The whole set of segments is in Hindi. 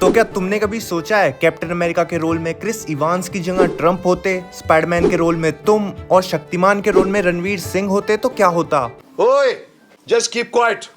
तो क्या तुमने कभी सोचा है कैप्टन अमेरिका के रोल में क्रिस इवांस की जगह ट्रम्प होते, स्पाइडरमैन के रोल में तुम और शक्तिमान के रोल में रणवीर सिंह होते तो क्या होता? ओए, just keep quiet.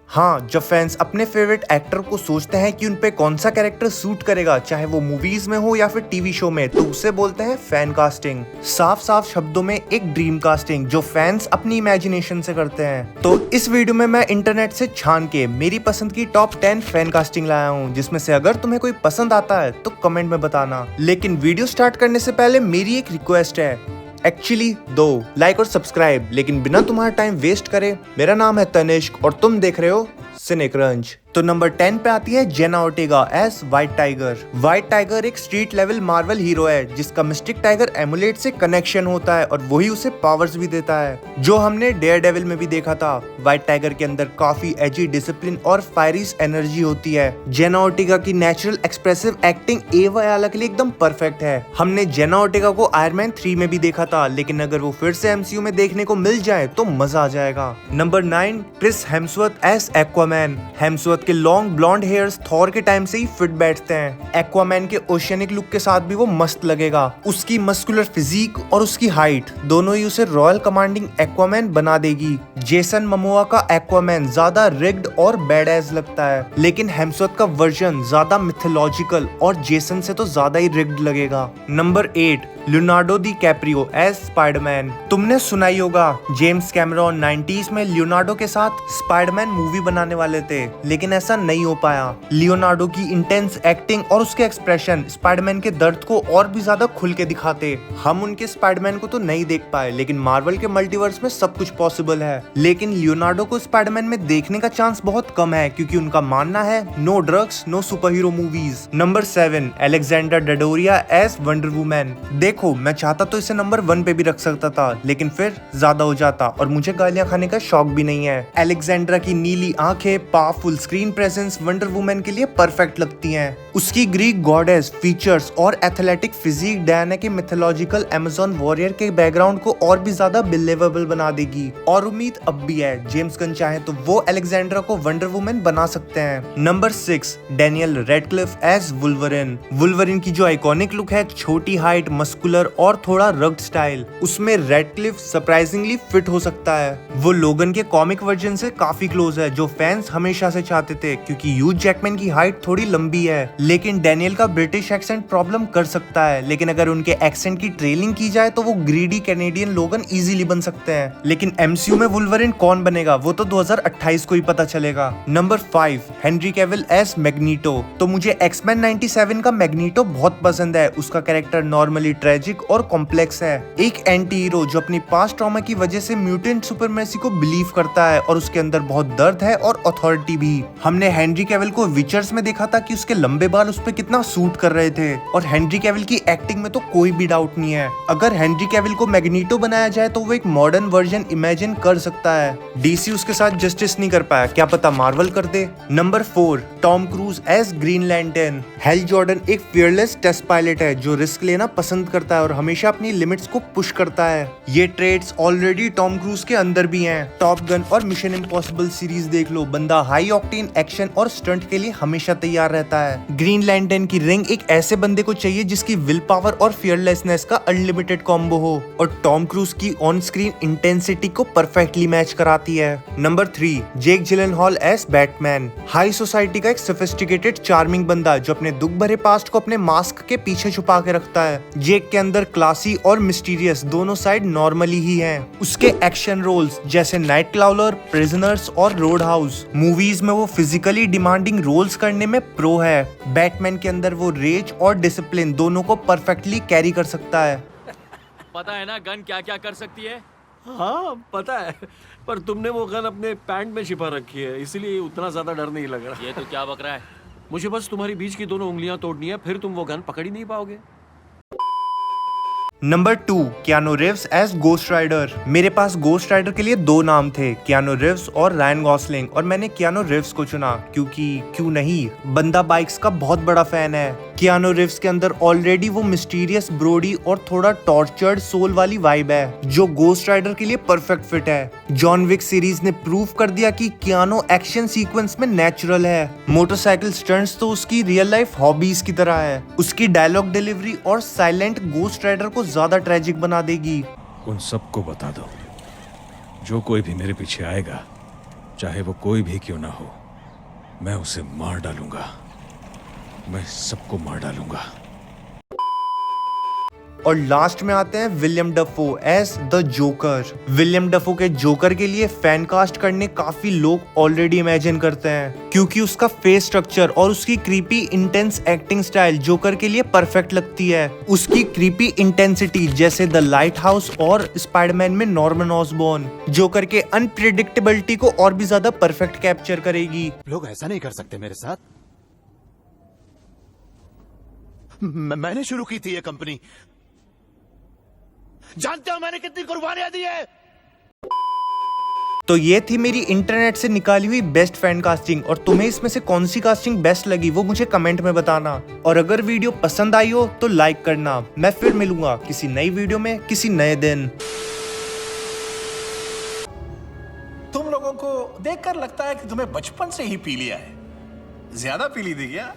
हाँ, जब फैंस अपने फेवरेट एक्टर को सोचते हैं कि उन पे कौन सा कैरेक्टर सूट करेगा, चाहे वो मूवीज में हो या फिर टीवी शो में, तो उसे बोलते हैं फैन कास्टिंग। साफ साफ शब्दों में एक ड्रीम कास्टिंग जो फैंस अपनी इमेजिनेशन से करते हैं। तो इस वीडियो में मैं इंटरनेट से छान के मेरी पसंद की टॉप 10 फैन कास्टिंग लाया हूँ, जिसमें से अगर तुम्हें कोई पसंद आता है तो कमेंट में बताना। लेकिन वीडियो स्टार्ट करने से पहले मेरी एक रिक्वेस्ट है, एक्चुअली दो लाइक और सब्सक्राइब, लेकिन बिना तुम्हारा टाइम वेस्ट करे। मेरा नाम है तनिष्क और तुम देख रहे हो सिनेक्रंच। तो नंबर 10 पे आती है Jenna Ortega as White Tiger. White Tiger एक स्ट्रीट लेवल मार्वल हीरो है जिसका मिस्टिक टाइगर एमुलेट से कनेक्शन होता है और वही उसे पावर्स भी देता है, जो हमने डेयर डेविल में भी देखा था। व्हाइट टाइगर के अंदर काफी एजी, डिसिप्लिन और फायरिस एनर्जी होती है। जेना ओर्टेगा की नेचुरल एक्सप्रेसिव एक्टिंग एवायाला के लिए एकदम परफेक्ट है। हमने जेना ओर्टेगा को आयरन मैन 3 में भी देखा था, लेकिन अगर वो फिर से एमसीयू में देखने को मिल जाए तो मजा आ जाएगा। Number 9 Chris Hemsworth as Aquaman. Hemsworth के लॉन्ग ब्लॉन्ड हेयर्स थॉर के टाइम से ही फिट बैठते हैं। एक्वामैन के ओशियनिक लुक के साथ भी वो मस्त लगेगा। उसकी मस्कुलर फिजिक और उसकी हाइट दोनों ही उसे रॉयल कमांडिंग एक्वामैन बना देगी। जेसन ममोआ का एक्वामैन ज्यादा रिग्ड और बैडएज लगता है, लेकिन हेम्सवर्थ का वर्जन ज्यादा मिथोलॉजिकल और जेसन से तो ज्यादा ही रिग्ड लगेगा। नंबर 8 लियोनार्डो दी कैप्रियो एज स्पाइडरमैन। तुमने सुना ही होगा, जेम्स कैमरॉन 90s में लियोनार्डो के साथ स्पाइडरमैन मूवी बनाने वाले थे, लेकिन ऐसा नहीं हो पाया। लियोनार्डो की इंटेंस एक्टिंग और उसके एक्सप्रेशन स्पाइडरमैन के दर्द को और भी ज्यादा खुल के दिखाते। हम उनके स्पाइडरमैन को तो नहीं देख पाए, लेकिन मार्वल के मल्टीवर्स में सब कुछ पॉसिबल है। लेकिन लियोनार्डो को स्पाइडरमैन में देखने का चांस बहुत कम है, क्योंकि उनका मानना है no drugs no superhero movies. Number 7 Alexandra Daddario as Wonder Woman. देखो, मैं चाहता तो इसे नंबर 1 पे भी रख सकता था, लेकिन फिर ज्यादा हो जाता और मुझे गालियां खाने का शौक भी नहीं है। अलेक्जेंड्रा की नीली आंखें, powerful screen presence Wonder Woman के लिए परफेक्ट लगती हैं। उसकी ग्रीक गॉडेस फीचर्स और एथलेटिक फिजिक डायना के मिथोलॉजिकल अमेज़न वॉरियर के बैकग्राउंड को और भी ज्यादा बिलीवेबल बना देगी। और उम्मीद अब भी है, जेम्स गन चाहे तो वो अलेक्जेंड्रा को वंडर वुमैन बना सकते हैं। Number 6 Daniel Radcliffe as Wolverine. Wolverine की जो आइकॉनिक लुक है, छोटी हाइट, मस्कुलर और थोड़ा रग्ड स्टाइल, उसमें रेडक्लिफ सरप्राइजिंगली फिट हो सकता है। वो लोगन के कॉमिक वर्जन से काफी क्लोज है, जो फैंस हमेशा से चाहते थे, क्योंकि ह्यूज जैकमैन की हाइट थोड़ी लंबी है। लेकिन डैनियल का ब्रिटिश एक्सेंट प्रॉब्लम कर सकता है, लेकिन अगर उनके एक्सेंट की ट्रेनिंग की जाए तो वो ग्रीडी कैनेडियन लोगन इजीली बन सकते हैं। लेकिन एमसीयू में वुल्वरिन कौन बनेगा वो तो 2028 को ही पता चलेगा। Number 5 Henry Cavill as Magneto. तो मुझे एक्समैन 97 का मैग्नीटो बहुत पसंद है। उसका कैरेक्टर नॉर्मली ट्रेजिक और कॉम्प्लेक्स है, एक एंटी हीरो जो अपनी पास्ट ट्रॉमा की वजह से म्यूटेंट सुपरमेसी को बिलीव करता है और उसके अंदर बहुत दर्द है और अथॉरिटी भी। हमने हेनरी कैविल को विचर्स में देखा था कि उसके लंबे बाल उस पर कितना सूट कर रहे थे, और हेनरी कैविल की एक्टिंग में तो कोई भी डाउट नहीं है। अगर हेनरी कैविल को मैग्नीटो बनाया जाए तो वो एक मॉडर्न वर्जन इमेजिन कर सकता है। डीसी उसके साथ जस्टिस नहीं कर पाया, क्या पता मार्वल कर दे। Number 4 Tom Cruise as Green Lantern. Hal Jordan एक फियरलेस टेस्ट पायलट है जो रिस्क लेना पसंद करता है और हमेशा अपनी लिमिट्स को पुश करता है। ये ट्रेड्स ऑलरेडी टॉम क्रूज के अंदर भी हैं। टॉप गन और मिशन इम्पॉसिबल सीरीज देख लो, बंदा हाई ऑक्टेन एक्शन और स्टंट के लिए हमेशा तैयार रहता है। ग्रीन लैंटर्न की रिंग एक ऐसे बंदे को चाहिए जिसकी विल पावर और फियरलेसनेस का अनलिमिटेड कॉम्बो हो, और टॉम क्रूज की ऑन स्क्रीन इंटेंसिटी को परफेक्टली मैच कराती है। नंबर 3 जेक जिलेनहॉल एज बैटमैन। हाई सोसाइटी का एक सोफिस्टिकेटेड चार्मिंग बंदा जो अपने दुख भरे पास्ट को अपने मास्क के पीछे छुपा के रखता है। जेक के अंदर क्लासी और मिस्टीरियस दोनों साइड नॉर्मली ही हैं। उसके एक्शन रोल्स जैसे नाइट क्लाउलर, प्रिजनर्स और रोड हाउस मूवीज में वो फिजिकली डिमांडिंग रोल्स करने में प्रो है। बैटमैन के अंदर वो रेज और डिसिप्लिन दोनों को परफेक्टली कैरी कर सकता है। पता है ना गन क्या क्या कर सकती है? हाँ पता है, पर तुमने वो गन अपने पैंट में छिपा रखी है, इसलिए उतना ज्यादा डर नहीं लग रहा। ये तो क्या बक रहा है? मुझे बस तुम्हारी बीच की दोनों उंगलियां तोड़नी है, फिर तुम वो गन पकड़ ही नहीं पाओगे। Number 2 Keanu Reeves as Ghost Rider. मेरे पास गोस्ट राइडर के लिए 2 नाम थे, कियानो रिव्स और रायन गॉसलिंग, और मैंने कियानो रिव्स को चुना क्योंकि क्यों नहीं, बंदा बाइक्स का बहुत बड़ा फैन है। कियानो रिव्स के अंदर ऑलरेडी वो मिस्टीरियस ब्रोडी और थोड़ा टॉर्चर्ड सोल वाली वाइब है जो गोस्ट राइडर के लिए परफेक्ट फिट है। जॉन विक सीरीज ने प्रूव कर दिया कि कियानो एक्शन सीक्वेंस में नेचुरल है। मोटरसाइकिल स्टंट्स तो उसकी रियल लाइफ हॉबीज की तरह है। उसकी डायलॉग डिलीवरी और साइलेंट गोस्ट राइडर को ज्यादा ट्रेजिक बना देगी। उन सबको बता दो, जो कोई भी मेरे पीछे आएगा, चाहे वो कोई भी क्यों ना हो, मैं उसे मार डालूंगा। मैं सबको मार डालूंगा। और लास्ट में आते हैं William Dafoe as the Joker. William Dafoe के जोकर के लिए फैन कास्ट करने काफी लोग ऑलरेडी इमेजिन करते हैं, क्योंकि उसका फेस स्ट्रक्चर और उसकी creepy intense acting style joker के लिए परफेक्ट लगती है। उसकी क्रीपी इंटेंसिटी जैसे द लाइट हाउस और स्पाइडरमैन में नॉर्मन ऑसबॉर्न जोकर के अनप्रिडिक्टेबिलिटी को और भी ज्यादा परफेक्ट कैप्चर करेगी। लोग ऐसा नहीं कर सकते मेरे साथ। मैंने शुरू की थी ये कंपनी, जानते हो मैंने कितनी कुर्बानियां दी है। तो ये थी मेरी इंटरनेट से निकाली हुई बेस्ट फैन कास्टिंग, और तुम्हें इसमें से कौन सी कास्टिंग बेस्ट लगी वो मुझे कमेंट में बताना। और अगर वीडियो पसंद आई हो तो लाइक करना। मैं फिर मिलूंगा किसी नई वीडियो में किसी नए दिन। तुम लोगों को देखकर लगता है कि तुम्हें बचपन से ही पी लिया है। ज्यादा पी ली थी क्या?